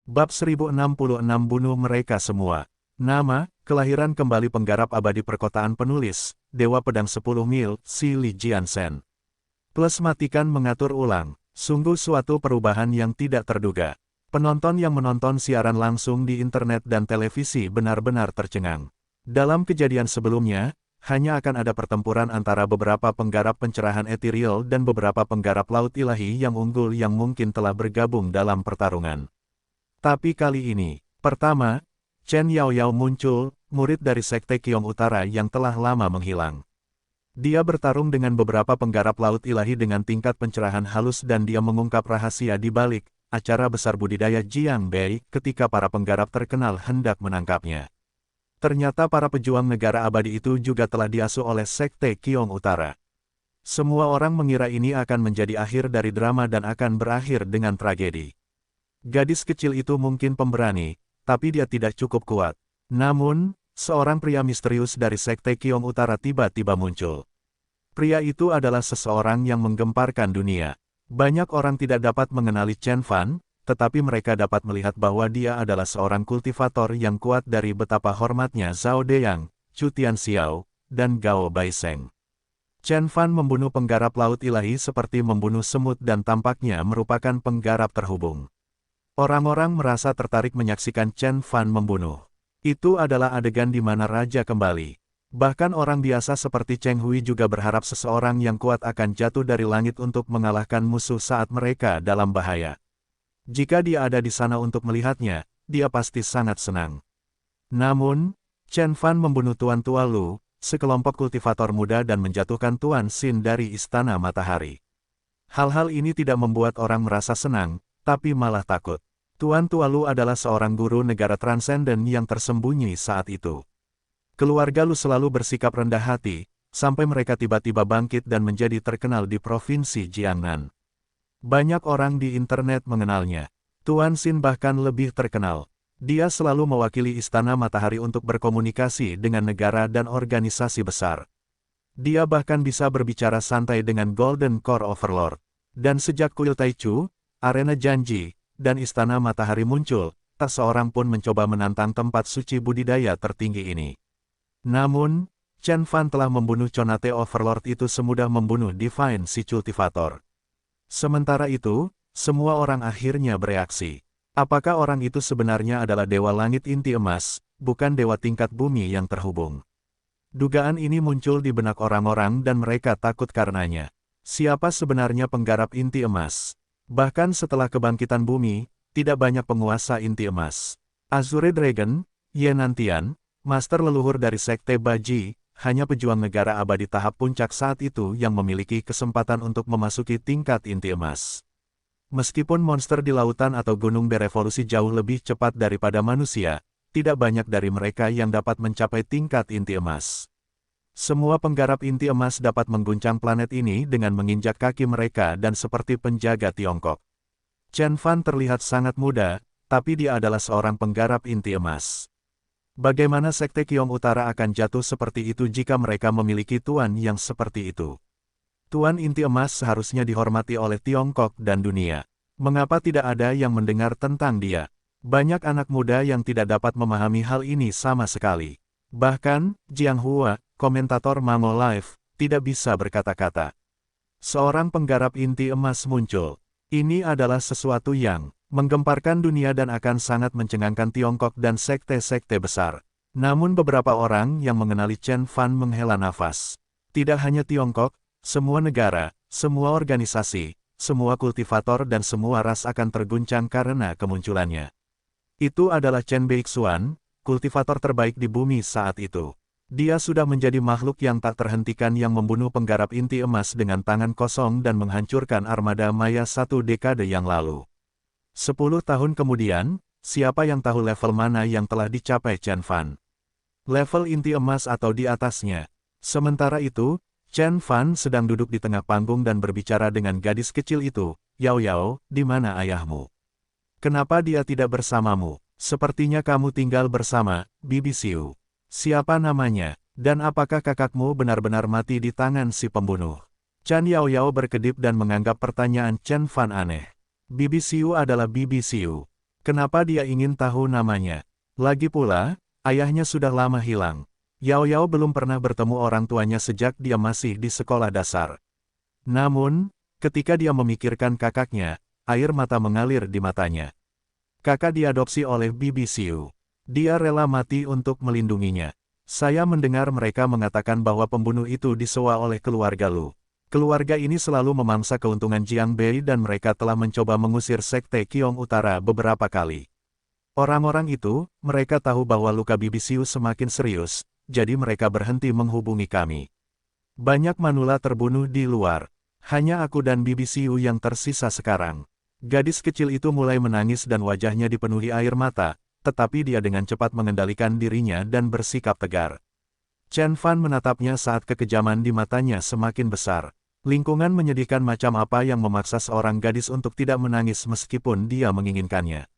Bab 1066 bunuh mereka semua. Nama, kelahiran kembali penggarap abadi perkotaan penulis, Dewa Pedang 10 Mil, Si Li Jiansen. Plus matikan mengatur ulang, sungguh suatu perubahan yang tidak terduga. Penonton yang menonton siaran langsung di internet dan televisi benar-benar tercengang. Dalam kejadian sebelumnya, hanya akan ada pertempuran antara beberapa penggarap pencerahan ethereal dan beberapa penggarap laut ilahi yang unggul yang mungkin telah bergabung dalam pertarungan. Tapi kali ini, pertama, Chen Yaoyao muncul, murid dari Sekte Qiong Utara yang telah lama menghilang. Dia bertarung dengan beberapa penggarap laut ilahi dengan tingkat pencerahan halus dan dia mengungkap rahasia di balik acara besar budidaya Jiang Bei ketika para penggarap terkenal hendak menangkapnya. Ternyata para pejuang negara abadi itu juga telah diasuh oleh Sekte Qiong Utara. Semua orang mengira ini akan menjadi akhir dari drama dan akan berakhir dengan tragedi. Gadis kecil itu mungkin pemberani, tapi dia tidak cukup kuat. Namun, seorang pria misterius dari Sekte Qiong Utara tiba-tiba muncul. Pria itu adalah seseorang yang menggemparkan dunia. Banyak orang tidak dapat mengenali Chen Fan, tetapi mereka dapat melihat bahwa dia adalah seorang kultivator yang kuat dari betapa hormatnya Zhao Deyang, Chu Tianxiao, dan Gao Baisheng. Chen Fan membunuh penggarap laut ilahi seperti membunuh semut dan tampaknya merupakan penggarap terhubung. Orang-orang merasa tertarik menyaksikan Chen Fan membunuh. Itu adalah adegan di mana raja kembali. Bahkan orang biasa seperti Cheng Hui juga berharap seseorang yang kuat akan jatuh dari langit untuk mengalahkan musuh saat mereka dalam bahaya. Jika dia ada di sana untuk melihatnya, dia pasti sangat senang. Namun, Chen Fan membunuh Tuan Tua Lu, sekelompok kultivator muda dan menjatuhkan Tuan Xin dari Istana Matahari. Hal-hal ini tidak membuat orang merasa senang, tapi malah takut. Tuan Tua Lu adalah seorang guru negara transenden yang tersembunyi saat itu. Keluarga Lu selalu bersikap rendah hati, sampai mereka tiba-tiba bangkit dan menjadi terkenal di provinsi Jiangnan. Banyak orang di internet mengenalnya. Tuan Xin bahkan lebih terkenal. Dia selalu mewakili Istana Matahari untuk berkomunikasi dengan negara dan organisasi besar. Dia bahkan bisa berbicara santai dengan Golden Core Overlord. Dan sejak Kuil Taichu, Arena Janji, dan Istana Matahari muncul, tak seorang pun mencoba menantang tempat suci budidaya tertinggi ini. Namun, Chen Fan telah membunuh Conate Overlord itu semudah membunuh Divine si Cultivator. Sementara itu, semua orang akhirnya bereaksi. Apakah orang itu sebenarnya adalah Dewa Langit Inti Emas, bukan Dewa tingkat bumi yang terhubung? Dugaan ini muncul di benak orang-orang dan mereka takut karenanya. Siapa sebenarnya penggarap inti emas? Bahkan setelah kebangkitan bumi, tidak banyak penguasa inti emas. Azure Dragon, Ye Nantian, master leluhur dari Sekte Baji, hanya pejuang negara abadi tahap puncak saat itu yang memiliki kesempatan untuk memasuki tingkat inti emas. Meskipun monster di lautan atau gunung berevolusi jauh lebih cepat daripada manusia, tidak banyak dari mereka yang dapat mencapai tingkat inti emas. Semua penggarap inti emas dapat mengguncang planet ini dengan menginjak kaki mereka dan seperti penjaga Tiongkok. Chen Fan terlihat sangat muda, tapi dia adalah seorang penggarap inti emas. Bagaimana Sekte Qiong Utara akan jatuh seperti itu jika mereka memiliki tuan yang seperti itu? Tuan inti emas seharusnya dihormati oleh Tiongkok dan dunia. Mengapa tidak ada yang mendengar tentang dia? Banyak anak muda yang tidak dapat memahami hal ini sama sekali. Bahkan, Jiang Hua, komentator Mango Live, tidak bisa berkata-kata. Seorang penggarap inti emas muncul. Ini adalah sesuatu yang menggemparkan dunia dan akan sangat mencengangkan Tiongkok dan sekte-sekte besar. Namun beberapa orang yang mengenali Chen Fan menghela nafas. Tidak hanya Tiongkok, semua negara, semua organisasi, semua kultivator dan semua ras akan terguncang karena kemunculannya. Itu adalah Chen Beixuan, kultivator terbaik di bumi saat itu. Dia sudah menjadi makhluk yang tak terhentikan yang membunuh penggarap inti emas dengan tangan kosong dan menghancurkan armada Maya 1 dekade yang lalu. 10 tahun kemudian, siapa yang tahu level mana yang telah dicapai Chen Fan? Level inti emas atau di atasnya. Sementara itu, Chen Fan sedang duduk di tengah panggung dan berbicara dengan gadis kecil itu, "Yao Yao, di mana ayahmu? Kenapa dia tidak bersamamu? Sepertinya kamu tinggal bersama Bibi Xiu. Siapa namanya, dan apakah kakakmu benar-benar mati di tangan si pembunuh?" Chan Yao Yao berkedip dan menganggap pertanyaan Chen Fan aneh. Bibi Xiu adalah Bibi Xiu. Kenapa dia ingin tahu namanya? Lagi pula, ayahnya sudah lama hilang. Yao Yao belum pernah bertemu orang tuanya sejak dia masih di sekolah dasar. Namun, ketika dia memikirkan kakaknya, air mata mengalir di matanya. Kakak diadopsi oleh Bibi Xiu. Dia rela mati untuk melindunginya. Saya mendengar mereka mengatakan bahwa pembunuh itu disewa oleh keluarga Lu. Keluarga ini selalu memangsa keuntungan Jiang Bei dan mereka telah mencoba mengusir Sekte Qiong Utara beberapa kali. Orang-orang itu, mereka tahu bahwa luka Bibi Xiu semakin serius, jadi mereka berhenti menghubungi kami. Banyak manula terbunuh di luar. Hanya aku dan Bibi Xiu yang tersisa sekarang. Gadis kecil itu mulai menangis dan wajahnya dipenuhi air mata, tetapi dia dengan cepat mengendalikan dirinya dan bersikap tegar. Chen Fan menatapnya saat kekejaman di matanya semakin besar. Lingkungan menyedihkan macam apa yang memaksa seorang gadis untuk tidak menangis meskipun dia menginginkannya.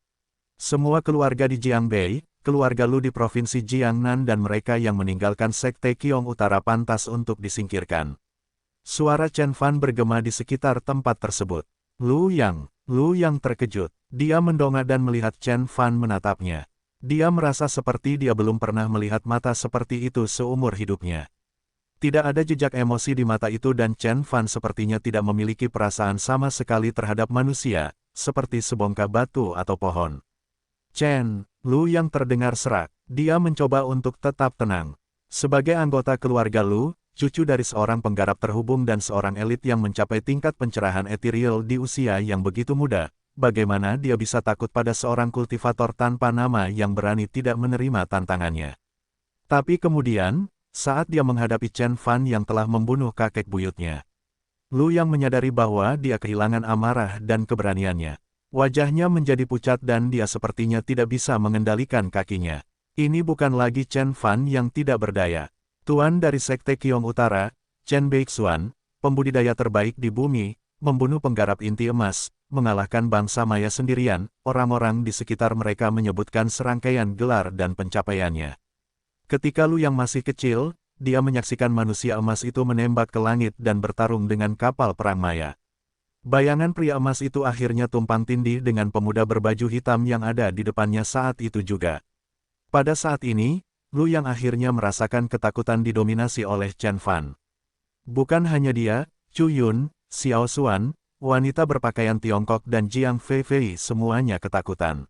Semua keluarga di Jiangbei, keluarga Lu di Provinsi Jiangnan dan mereka yang meninggalkan Sekte Qiong Utara pantas untuk disingkirkan. Suara Chen Fan bergema di sekitar tempat tersebut. Lu Yang terkejut. Dia mendongak dan melihat Chen Fan menatapnya. Dia merasa seperti dia belum pernah melihat mata seperti itu seumur hidupnya. Tidak ada jejak emosi di mata itu dan Chen Fan sepertinya tidak memiliki perasaan sama sekali terhadap manusia, seperti sebongkah batu atau pohon. Lu yang terdengar serak. Dia mencoba untuk tetap tenang. Sebagai anggota keluarga Lu, cucu dari seorang penggarap terhubung dan seorang elit yang mencapai tingkat pencerahan ethereal di usia yang begitu muda, bagaimana dia bisa takut pada seorang kultivator tanpa nama yang berani tidak menerima tantangannya. Tapi kemudian, saat dia menghadapi Chen Fan yang telah membunuh kakek buyutnya, Lu yang menyadari bahwa dia kehilangan amarah dan keberaniannya. Wajahnya menjadi pucat dan dia sepertinya tidak bisa mengendalikan kakinya. Ini bukan lagi Chen Fan yang tidak berdaya. Tuan dari Sekte Qiong Utara, Chen Beixuan, pembudidaya terbaik di bumi, membunuh penggarap inti emas, mengalahkan bangsa Maya sendirian, orang-orang di sekitar mereka menyebutkan serangkaian gelar dan pencapaiannya. Ketika Lu yang masih kecil, dia menyaksikan manusia emas itu menembak ke langit dan bertarung dengan kapal perang Maya. Bayangan pria emas itu akhirnya tumpang tindih dengan pemuda berbaju hitam yang ada di depannya saat itu juga. Pada saat ini, Lu yang akhirnya merasakan ketakutan didominasi oleh Chen Fan. Bukan hanya dia, Chu Yun, Xiao Xuan, wanita berpakaian Tiongkok dan Jiang Feifei semuanya ketakutan.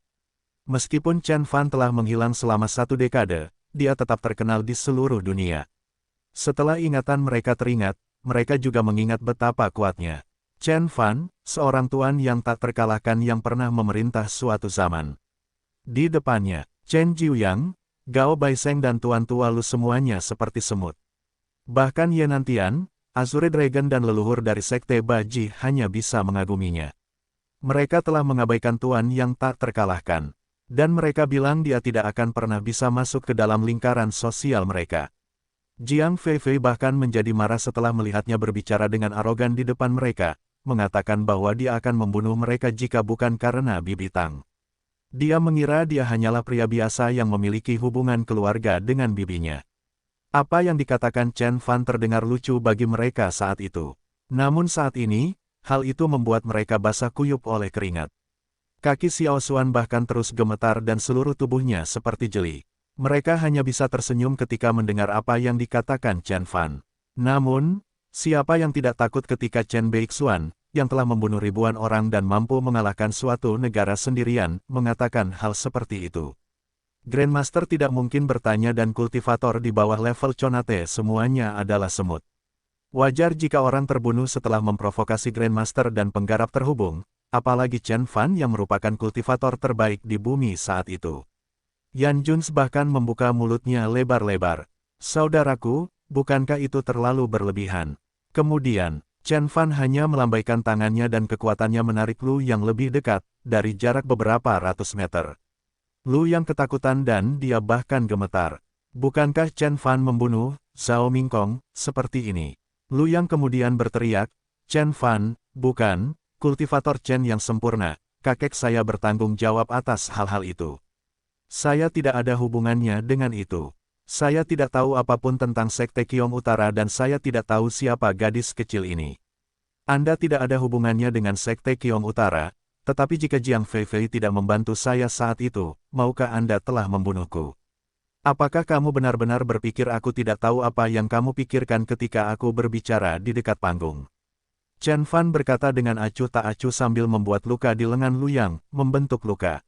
Meskipun Chen Fan telah menghilang selama 1 dekade, dia tetap terkenal di seluruh dunia. Setelah ingatan mereka teringat, mereka juga mengingat betapa kuatnya Chen Fan, seorang tuan yang tak terkalahkan yang pernah memerintah suatu zaman. Di depannya, Chen Jiuyang, Gao Baiseng dan Tuan Tua Lu semuanya seperti semut. Bahkan Yenantian, Azure Dragon dan leluhur dari Sekte Baji hanya bisa mengaguminya. Mereka telah mengabaikan Tuan yang tak terkalahkan. Dan mereka bilang dia tidak akan pernah bisa masuk ke dalam lingkaran sosial mereka. Jiang Feifei bahkan menjadi marah setelah melihatnya berbicara dengan arogan di depan mereka, mengatakan bahwa dia akan membunuh mereka jika bukan karena Bibi Tang. Dia mengira dia hanyalah pria biasa yang memiliki hubungan keluarga dengan bibinya. Apa yang dikatakan Chen Fan terdengar lucu bagi mereka saat itu. Namun saat ini, hal itu membuat mereka basah kuyup oleh keringat. Kaki Xiao Xuan bahkan terus gemetar dan seluruh tubuhnya seperti jeli. Mereka hanya bisa tersenyum ketika mendengar apa yang dikatakan Chen Fan. Namun, siapa yang tidak takut ketika Chen Beixuan, yang telah membunuh ribuan orang dan mampu mengalahkan suatu negara sendirian, mengatakan hal seperti itu. Grandmaster tidak mungkin bertanya dan kultivator di bawah level Conate semuanya adalah semut. Wajar jika orang terbunuh setelah memprovokasi Grandmaster dan penggarap terhubung, apalagi Chen Fan yang merupakan kultivator terbaik di bumi saat itu. Yan Juns bahkan membuka mulutnya lebar-lebar. Saudaraku, bukankah itu terlalu berlebihan? Kemudian, Chen Fan hanya melambaikan tangannya dan kekuatannya menarik Lu yang lebih dekat, dari jarak beberapa ratus meter. Lu yang ketakutan dan dia bahkan gemetar. Bukankah Chen Fan membunuh Zhao Mingkong seperti ini? Lu yang kemudian berteriak, Chen Fan, bukan, kultivator Chen yang sempurna, kakek saya bertanggung jawab atas hal-hal itu. Saya tidak ada hubungannya dengan itu. Saya tidak tahu apapun tentang Sekte Qiong Utara dan saya tidak tahu siapa gadis kecil ini. Anda tidak ada hubungannya dengan Sekte Qiong Utara, Tetapi jika Jiang Feifei tidak membantu saya saat itu, maukah Anda telah membunuhku? Apakah kamu benar-benar berpikir aku tidak tahu apa yang kamu pikirkan ketika aku berbicara di dekat panggung? Chen Fan berkata dengan acuh tak acuh sambil membuat luka di lengan Lu Yang, membentuk luka.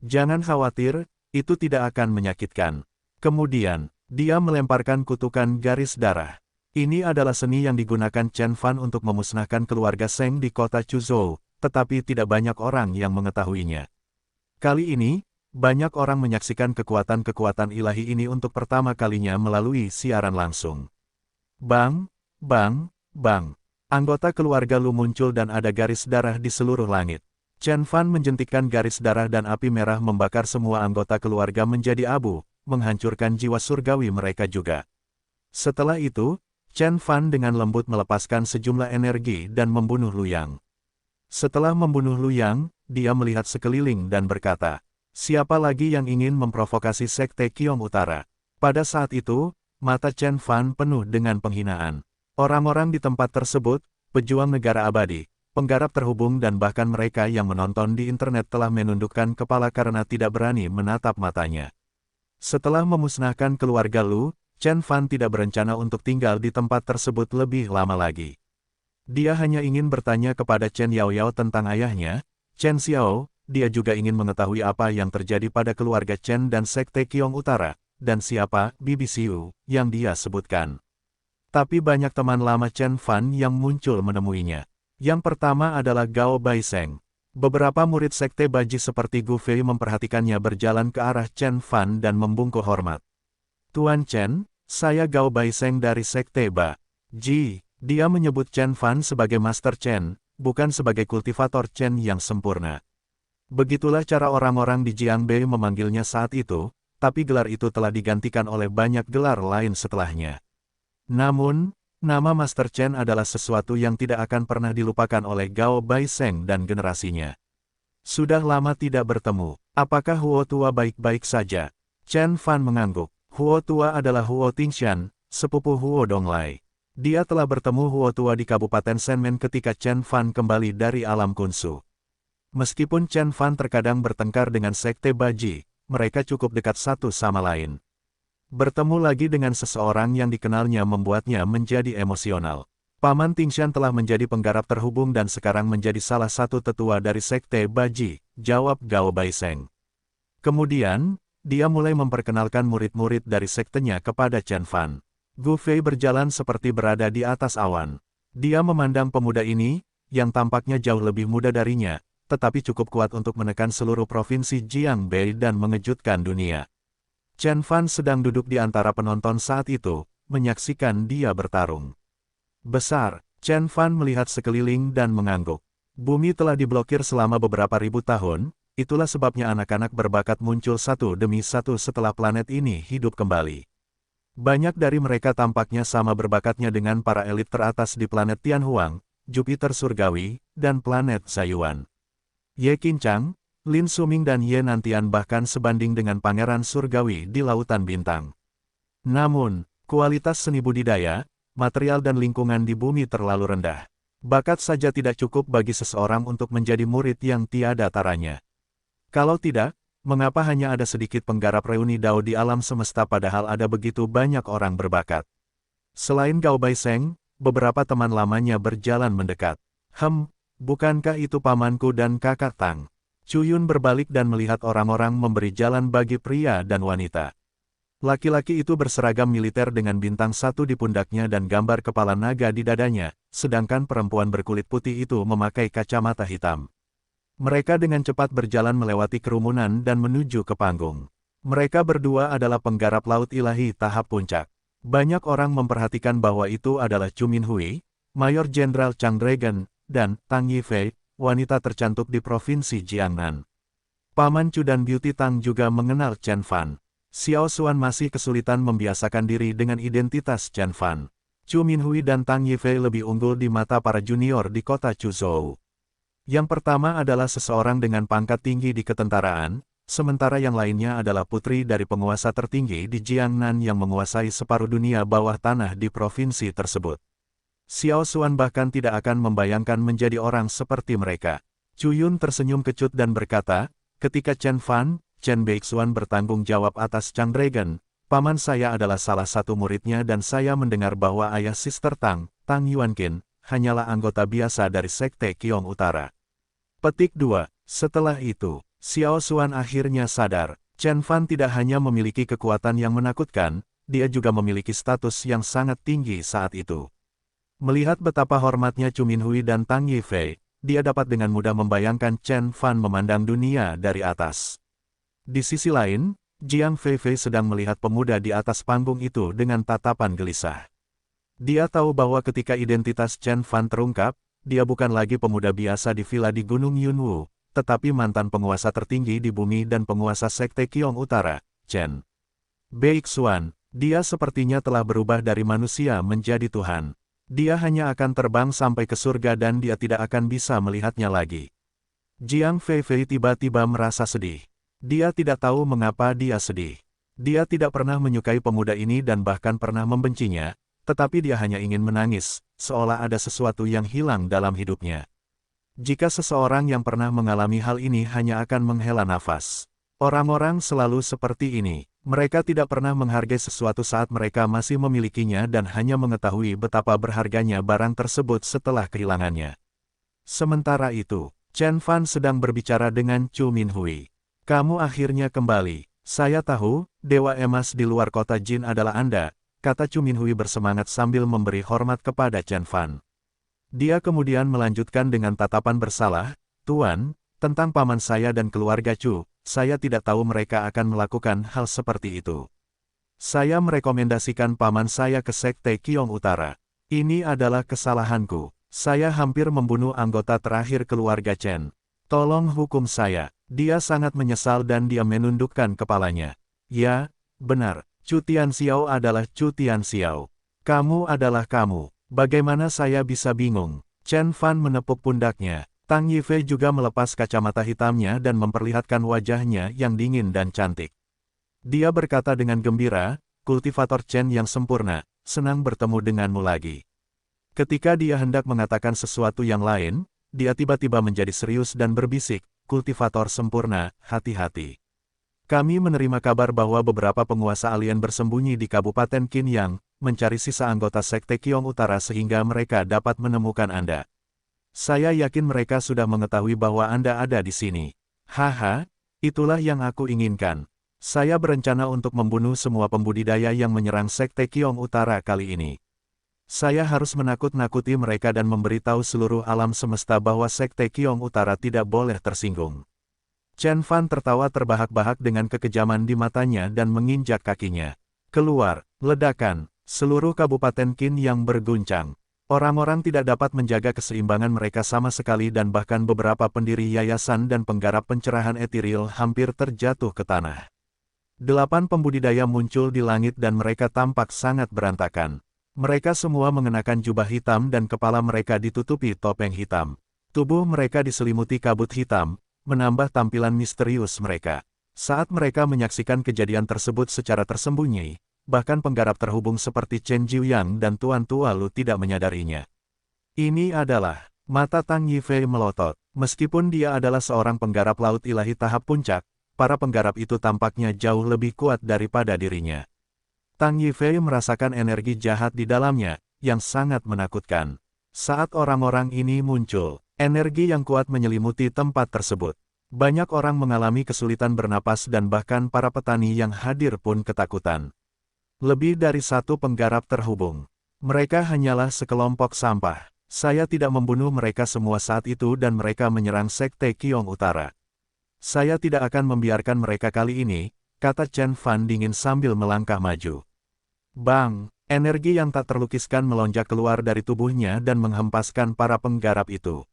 Jangan khawatir, itu tidak akan menyakitkan. Kemudian, dia melemparkan kutukan garis darah. Ini adalah seni yang digunakan Chen Fan untuk memusnahkan keluarga Seng di kota Chuzhou, tetapi tidak banyak orang yang mengetahuinya. Kali ini, banyak orang menyaksikan kekuatan-kekuatan ilahi ini untuk pertama kalinya melalui siaran langsung. Bang, bang, bang. Anggota keluarga Lu muncul dan ada garis darah di seluruh langit. Chen Fan menjentikkan garis darah dan api merah membakar semua anggota keluarga menjadi abu, menghancurkan jiwa surgawi mereka juga. Setelah itu, Chen Fan dengan lembut melepaskan sejumlah energi dan membunuh Lu Yang. Setelah membunuh Lu Yang, dia melihat sekeliling dan berkata, siapa lagi yang ingin memprovokasi Sekte Qiong Utara? Pada saat itu, mata Chen Fan penuh dengan penghinaan. Orang-orang di tempat tersebut, pejuang negara abadi, penggarap terhubung dan bahkan mereka yang menonton di internet telah menundukkan kepala karena tidak berani menatap matanya. Setelah memusnahkan keluarga Lu, Chen Fan tidak berencana untuk tinggal di tempat tersebut lebih lama lagi. Dia hanya ingin bertanya kepada Chen Yaoyao tentang ayahnya, Chen Xiao, dia juga ingin mengetahui apa yang terjadi pada keluarga Chen dan Sekte Qiong Utara, dan siapa Bibi Xiu yang dia sebutkan. Tapi banyak teman lama Chen Fan yang muncul menemuinya. Yang pertama adalah Gao Baiseng. Beberapa murid Sekte Baji seperti Gu Fei memperhatikannya berjalan ke arah Chen Fan dan membungkuk hormat. Tuan Chen, saya Gao Baiseng dari Sekte Baji. Dia menyebut Chen Fan sebagai Master Chen, bukan sebagai kultivator Chen yang sempurna. Begitulah cara orang-orang di Jiangbei memanggilnya saat itu, tapi gelar itu telah digantikan oleh banyak gelar lain setelahnya. Namun, nama Master Chen adalah sesuatu yang tidak akan pernah dilupakan oleh Gao Baiseng dan generasinya. Sudah lama tidak bertemu, apakah Huo Tua baik-baik saja? Chen Fan mengangguk. Huo Tua adalah Huo Tingshan, sepupu Huo Donglai. Dia telah bertemu Huo Tua di Kabupaten Senmen ketika Chen Fan kembali dari alam kunsu. Meskipun Chen Fan terkadang bertengkar dengan Sekte Baji, mereka cukup dekat satu sama lain. Bertemu lagi dengan seseorang yang dikenalnya membuatnya menjadi emosional. Paman Tingshan telah menjadi penggarap terhubung dan sekarang menjadi salah satu tetua dari Sekte Baji, jawab Gao Baiseng. Kemudian, dia mulai memperkenalkan murid-murid dari sektenya kepada Chen Fan. Gu Fei berjalan seperti berada di atas awan. Dia memandang pemuda ini, yang tampaknya jauh lebih muda darinya, tetapi cukup kuat untuk menekan seluruh provinsi Jiangbei dan mengejutkan dunia. Chen Fan sedang duduk di antara penonton saat itu, menyaksikan dia bertarung. Besar, Chen Fan melihat sekeliling dan mengangguk. Bumi telah diblokir selama beberapa ribu tahun, itulah sebabnya anak-anak berbakat muncul satu demi satu setelah planet ini hidup kembali. Banyak dari mereka tampaknya sama berbakatnya dengan para elit teratas di planet Tianhuang, Jupiter Surgawi, dan planet Zayuan. Ye Qinchang, Lin Suming dan Ye Nantian bahkan sebanding dengan Pangeran Surgawi di Lautan Bintang. Namun, kualitas seni budidaya, material dan lingkungan di bumi terlalu rendah. Bakat saja tidak cukup bagi seseorang untuk menjadi murid yang tiada taranya. Kalau tidak, mengapa hanya ada sedikit penggarap reuni Dao di alam semesta padahal ada begitu banyak orang berbakat? Selain Gao Baiseng, beberapa teman lamanya berjalan mendekat. Bukankah itu pamanku dan kakak Tang? Cuyun berbalik dan melihat orang-orang memberi jalan bagi pria dan wanita. Laki-laki itu berseragam militer dengan bintang satu di pundaknya dan gambar kepala naga di dadanya, sedangkan perempuan berkulit putih itu memakai kacamata hitam. Mereka dengan cepat berjalan melewati kerumunan dan menuju ke panggung. Mereka berdua adalah penggarap laut ilahi tahap puncak. Banyak orang memperhatikan bahwa itu adalah Chu Minhui, Mayor Jenderal Chang Dragon, dan Tang Yifei, wanita tercantik di provinsi Jiangnan. Paman Chu dan Beauty Tang juga mengenal Chen Fan. Xiao Xuan masih kesulitan membiasakan diri dengan identitas Chen Fan. Chu Minhui dan Tang Yifei lebih unggul di mata para junior di kota Chuzhou. Yang pertama adalah seseorang dengan pangkat tinggi di ketentaraan, sementara yang lainnya adalah putri dari penguasa tertinggi di Jiangnan yang menguasai separuh dunia bawah tanah di provinsi tersebut. Xiao Xuan bahkan tidak akan membayangkan menjadi orang seperti mereka. Chuyun tersenyum kecut dan berkata, ketika Chen Fan, Chen Beixuan bertanggung jawab atas Chang Dragon, paman saya adalah salah satu muridnya dan saya mendengar bahwa ayah Sister Tang, Tang Yuanqin, hanyalah anggota biasa dari Sekte Qiong Utara. Petik 2. Setelah itu, Xiao Xuan akhirnya sadar, Chen Fan tidak hanya memiliki kekuatan yang menakutkan, dia juga memiliki status yang sangat tinggi saat itu. Melihat betapa hormatnya Chu Minhui dan Tang Yifei, dia dapat dengan mudah membayangkan Chen Fan memandang dunia dari atas. Di sisi lain, Jiang Feifei sedang melihat pemuda di atas panggung itu dengan tatapan gelisah. Dia tahu bahwa ketika identitas Chen Fan terungkap, dia bukan lagi pemuda biasa di villa di Gunung Yunwu, tetapi mantan penguasa tertinggi di bumi dan penguasa Sekte Qiong Utara, Chen Beixuan. Dia sepertinya telah berubah dari manusia menjadi Tuhan. Dia hanya akan terbang sampai ke surga dan dia tidak akan bisa melihatnya lagi. Jiang Feifei tiba-tiba merasa sedih. Dia tidak tahu mengapa dia sedih. Dia tidak pernah menyukai pemuda ini dan bahkan pernah membencinya, tetapi dia hanya ingin menangis, seolah ada sesuatu yang hilang dalam hidupnya. Jika seseorang yang pernah mengalami hal ini hanya akan menghela nafas. Orang-orang selalu seperti ini. Mereka tidak pernah menghargai sesuatu saat mereka masih memilikinya dan hanya mengetahui betapa berharganya barang tersebut setelah kehilangannya. Sementara itu, Chen Fan sedang berbicara dengan Chu Minhui. Kamu akhirnya kembali. Saya tahu, Dewa Emas di luar kota Jin adalah Anda, kata Chu Minhui bersemangat sambil memberi hormat kepada Chen Fan. Dia kemudian melanjutkan dengan tatapan bersalah, Tuan, tentang paman saya dan keluarga Chu. Saya tidak tahu mereka akan melakukan hal seperti itu. Saya merekomendasikan paman saya ke Sekte Qiong Utara. Ini adalah kesalahanku. Saya hampir membunuh anggota terakhir keluarga Chen. Tolong hukum saya. Dia sangat menyesal dan dia menundukkan kepalanya. Ya, benar. Chu Tianxiao adalah Chu Tianxiao. Kamu adalah kamu. Bagaimana saya bisa bingung? Chen Fan menepuk pundaknya. Tang Yifei juga melepas kacamata hitamnya dan memperlihatkan wajahnya yang dingin dan cantik. Dia berkata dengan gembira, kultivator Chen yang sempurna, senang bertemu denganmu lagi. Ketika dia hendak mengatakan sesuatu yang lain, dia tiba-tiba menjadi serius dan berbisik, kultivator sempurna, hati-hati. Kami menerima kabar bahwa beberapa penguasa alien bersembunyi di Kabupaten Qinyang, mencari sisa anggota Sekte Qiong Utara sehingga mereka dapat menemukan Anda. Saya yakin mereka sudah mengetahui bahwa Anda ada di sini. Haha, itulah yang aku inginkan. Saya berencana untuk membunuh semua pembudidaya yang menyerang Sekte Qiong Utara kali ini. Saya harus menakut-nakuti mereka dan memberitahu seluruh alam semesta bahwa Sekte Qiong Utara tidak boleh tersinggung. Chen Fan tertawa terbahak-bahak dengan kekejaman di matanya dan menginjak kakinya. Keluar, ledakan, seluruh Kabupaten Qinyang berguncang. Orang-orang tidak dapat menjaga keseimbangan mereka sama sekali dan bahkan beberapa pendiri yayasan dan penggarap pencerahan etiril hampir terjatuh ke tanah. 8 pembudidaya muncul di langit dan mereka tampak sangat berantakan. Mereka semua mengenakan jubah hitam dan kepala mereka ditutupi topeng hitam. Tubuh mereka diselimuti kabut hitam, menambah tampilan misterius mereka. Saat mereka menyaksikan kejadian tersebut secara tersembunyi, bahkan penggarap terhubung seperti Chen Jiuyang dan Tuan Tualu tidak menyadarinya. Ini adalah, mata Tang Yifei melotot. Meskipun dia adalah seorang penggarap laut ilahi tahap puncak, para penggarap itu tampaknya jauh lebih kuat daripada dirinya. Tang Yifei merasakan energi jahat di dalamnya, yang sangat menakutkan. Saat orang-orang ini muncul, energi yang kuat menyelimuti tempat tersebut. Banyak orang mengalami kesulitan bernapas dan bahkan para petani yang hadir pun ketakutan. Lebih dari 1 penggarap terhubung. Mereka hanyalah sekelompok sampah. Saya tidak membunuh mereka semua saat itu dan mereka menyerang Sekte Qiong Utara. Saya tidak akan membiarkan mereka kali ini, kata Chen Fan dingin sambil melangkah maju. Bang! Energi yang tak terlukiskan melonjak keluar dari tubuhnya dan menghempaskan para penggarap itu.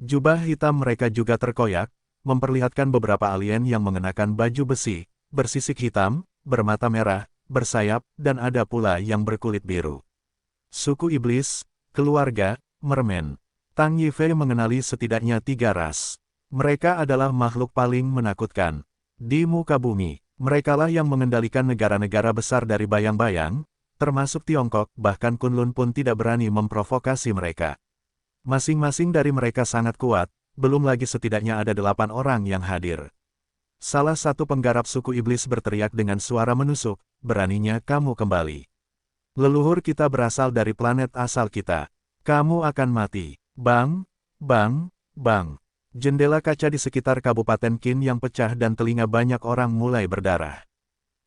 Jubah hitam mereka juga terkoyak, memperlihatkan beberapa alien yang mengenakan baju besi, bersisik hitam, bermata merah, bersayap, dan ada pula yang berkulit biru. Suku iblis, keluarga, mermen. Tang Yifei mengenali setidaknya 3 ras. Mereka adalah makhluk paling menakutkan. Di muka bumi, merekalah yang mengendalikan negara-negara besar dari bayang-bayang, termasuk Tiongkok, bahkan Kunlun pun tidak berani memprovokasi mereka. Masing-masing dari mereka sangat kuat, belum lagi setidaknya ada 8 orang yang hadir. Salah satu penggarap suku iblis berteriak dengan suara menusuk, beraninya kamu kembali. Leluhur kita berasal dari planet asal kita. Kamu akan mati. Bang, bang, bang. Jendela kaca di sekitar Kabupaten Qin yang pecah dan telinga banyak orang mulai berdarah.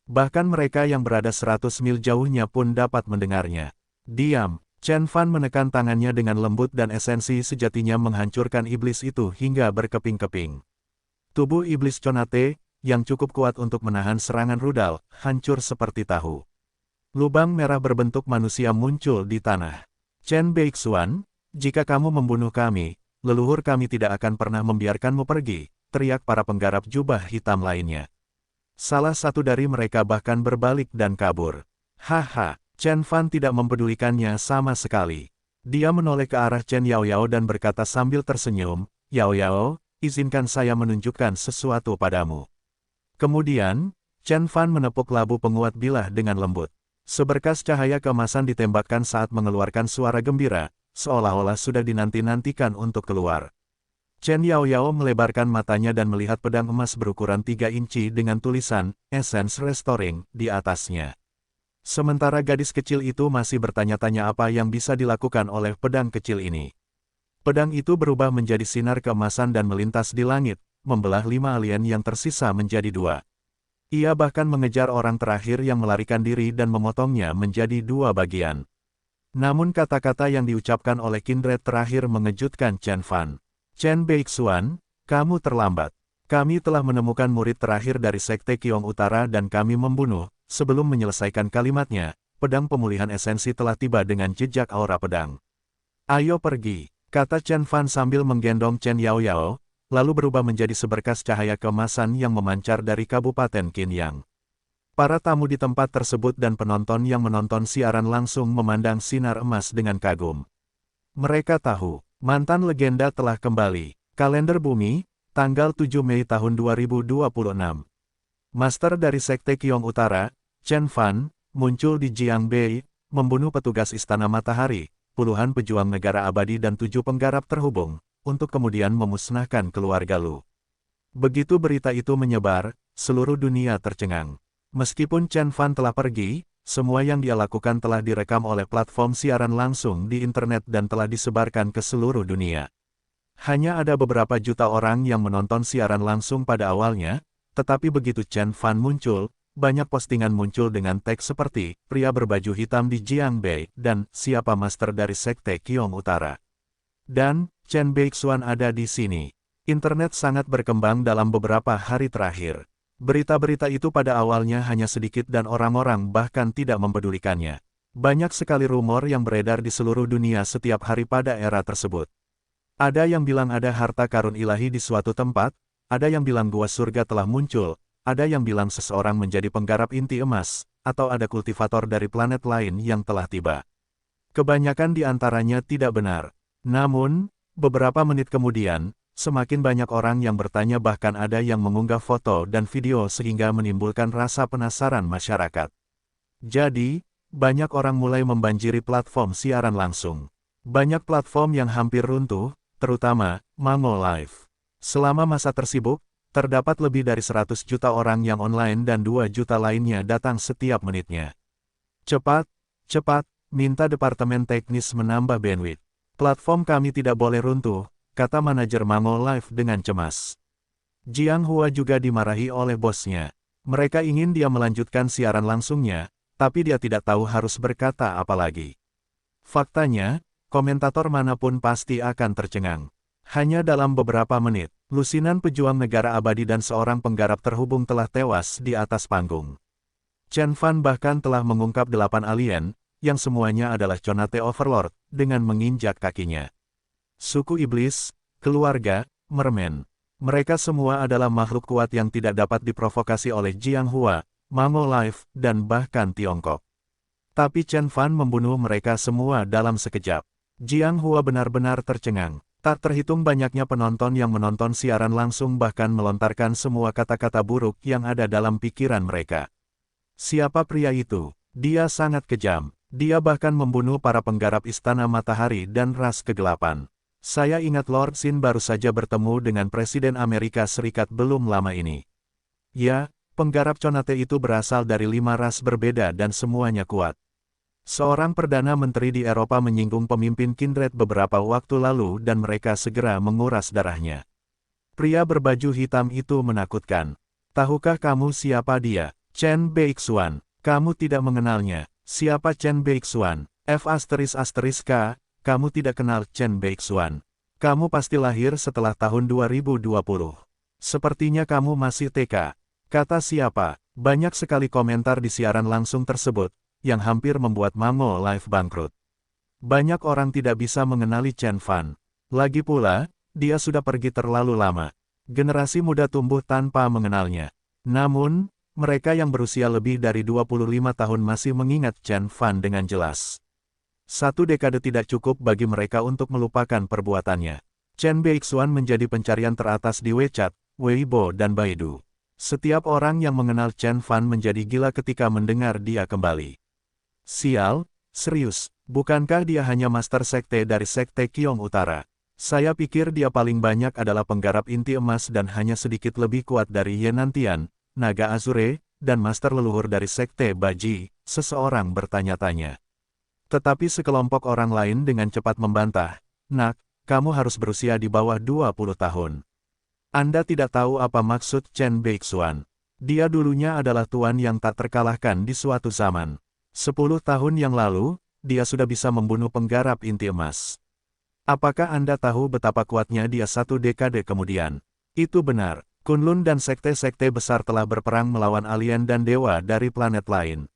Bahkan mereka yang berada 100 mil jauhnya pun dapat mendengarnya. Diam. Chen Fan menekan tangannya dengan lembut dan esensi sejatinya menghancurkan iblis itu hingga berkeping-keping. Tubuh iblis Conate, yang cukup kuat untuk menahan serangan rudal, hancur seperti tahu. Lubang merah berbentuk manusia muncul di tanah. Chen Beixuan, jika kamu membunuh kami, leluhur kami tidak akan pernah membiarkanmu pergi, teriak para penggarap jubah hitam lainnya. Salah satu dari mereka bahkan berbalik dan kabur. Haha, Chen Fan tidak mempedulikannya sama sekali. Dia menoleh ke arah Chen Yaoyao dan berkata sambil tersenyum, Yaoyao, izinkan saya menunjukkan sesuatu padamu. Kemudian, Chen Fan menepuk labu penguat bilah dengan lembut. Seberkas cahaya keemasan ditembakkan saat mengeluarkan suara gembira, seolah-olah sudah dinanti-nantikan untuk keluar. Chen Yaoyao melebarkan matanya dan melihat pedang emas berukuran 3 inci dengan tulisan, Essence Restoring, di atasnya. Sementara gadis kecil itu masih bertanya-tanya apa yang bisa dilakukan oleh pedang kecil ini. Pedang itu berubah menjadi sinar keemasan dan melintas di langit, membelah 5 alien yang tersisa menjadi 2. Ia bahkan mengejar orang terakhir yang melarikan diri dan memotongnya menjadi 2 bagian. Namun kata-kata yang diucapkan oleh Kindred terakhir mengejutkan Chen Fan. Chen Beixuan, kamu terlambat. Kami telah menemukan murid terakhir dari Sekte Qiong Utara dan kami membunuh. Sebelum menyelesaikan kalimatnya, pedang pemulihan esensi telah tiba dengan jejak aura pedang. Ayo pergi, kata Chen Fan sambil menggendong Chen Yaoyao, lalu berubah menjadi seberkas cahaya keemasan yang memancar dari Kabupaten Qinyang. Para tamu di tempat tersebut dan penonton yang menonton siaran langsung memandang sinar emas dengan kagum. Mereka tahu, mantan legenda telah kembali. Kalender Bumi, tanggal 7 Mei tahun 2026. Master dari Sekte Qiong Utara, Chen Fan, muncul di Jiangbei, membunuh petugas Istana Matahari, puluhan pejuang negara abadi dan 7 penggarap terhubung, untuk kemudian memusnahkan keluarga Lu. Begitu berita itu menyebar, seluruh dunia tercengang. Meskipun Chen Fan telah pergi, semua yang dia lakukan telah direkam oleh platform siaran langsung di internet dan telah disebarkan ke seluruh dunia. Hanya ada beberapa juta orang yang menonton siaran langsung pada awalnya, tetapi begitu Chen Fan muncul, banyak postingan muncul dengan teks seperti, pria berbaju hitam di Jiangbei, dan siapa master dari Sekte Qiong Utara. Dan, Chen Beixuan ada di sini. Internet sangat berkembang dalam beberapa hari terakhir. Berita-berita itu pada awalnya hanya sedikit dan orang-orang bahkan tidak mempedulikannya. Banyak sekali rumor yang beredar di seluruh dunia setiap hari pada era tersebut. Ada yang bilang ada harta karun ilahi di suatu tempat, ada yang bilang gua surga telah muncul, ada yang bilang seseorang menjadi penggarap inti emas, atau ada kultivator dari planet lain yang telah tiba. Kebanyakan di antaranya tidak benar. Namun, beberapa menit kemudian, semakin banyak orang yang bertanya bahkan ada yang mengunggah foto dan video sehingga menimbulkan rasa penasaran masyarakat. Jadi, banyak orang mulai membanjiri platform siaran langsung. Banyak platform yang hampir runtuh, terutama Mango Live. Selama masa tersibuk, terdapat lebih dari 100 juta orang yang online dan 2 juta lainnya datang setiap menitnya. Cepat, cepat, minta Departemen Teknis menambah bandwidth. Platform kami tidak boleh runtuh, kata manajer Mango Live dengan cemas. Jiang Hua juga dimarahi oleh bosnya. Mereka ingin dia melanjutkan siaran langsungnya, tapi dia tidak tahu harus berkata apa lagi. Faktanya, komentator manapun pasti akan tercengang. Hanya dalam beberapa menit, lusinan pejuang negara abadi dan seorang penggarap terhubung telah tewas di atas panggung. Chen Fan bahkan telah mengungkap 8 alien, yang semuanya adalah Conate Overlord, dengan menginjak kakinya. Suku iblis, keluarga, mermen. Mereka semua adalah makhluk kuat yang tidak dapat diprovokasi oleh Jiang Hua, Mango Live, dan bahkan Tiongkok. Tapi Chen Fan membunuh mereka semua dalam sekejap. Jiang Hua benar-benar tercengang. Tak terhitung banyaknya penonton yang menonton siaran langsung bahkan melontarkan semua kata-kata buruk yang ada dalam pikiran mereka. Siapa pria itu? Dia sangat kejam. Dia bahkan membunuh para penggarap Istana Matahari dan ras kegelapan. Saya ingat Lord Sin baru saja bertemu dengan Presiden Amerika Serikat belum lama ini. Ya, penggarap Conate itu berasal dari 5 ras berbeda dan semuanya kuat. Seorang Perdana Menteri di Eropa menyinggung pemimpin Kindred beberapa waktu lalu dan mereka segera menguras darahnya. Pria berbaju hitam itu menakutkan. Tahukah kamu siapa dia? Chen Beixuan. Kamu tidak mengenalnya. Siapa Chen Beixuan? F***K, kamu tidak kenal Chen Beixuan. Kamu pasti lahir setelah tahun 2020. Sepertinya kamu masih TK. Kata siapa? Banyak sekali komentar di siaran langsung tersebut, yang hampir membuat Mango Live bangkrut. Banyak orang tidak bisa mengenali Chen Fan. Lagi pula, dia sudah pergi terlalu lama. Generasi muda tumbuh tanpa mengenalnya. Namun, mereka yang berusia lebih dari 25 tahun masih mengingat Chen Fan dengan jelas. 1 dekade tidak cukup bagi mereka untuk melupakan perbuatannya. Chen Beixuan menjadi pencarian teratas di WeChat, Weibo dan Baidu. Setiap orang yang mengenal Chen Fan menjadi gila ketika mendengar dia kembali. Sial, serius, bukankah dia hanya master sekte dari sekte Qiong Utara? Saya pikir dia paling banyak adalah penggarap inti emas dan hanya sedikit lebih kuat dari Yenantian, Naga Azure, dan master leluhur dari sekte Baji, seseorang bertanya-tanya. Tetapi sekelompok orang lain dengan cepat membantah, "Nak, kamu harus berusia di bawah 20 tahun. Anda tidak tahu apa maksud Chen Beixuan. Dia dulunya adalah tuan yang tak terkalahkan di suatu zaman. 10 tahun yang lalu, dia sudah bisa membunuh penggarap inti emas. Apakah Anda tahu betapa kuatnya dia 1 dekade kemudian? Itu benar, Kunlun dan sekte-sekte besar telah berperang melawan alien dan dewa dari planet lain.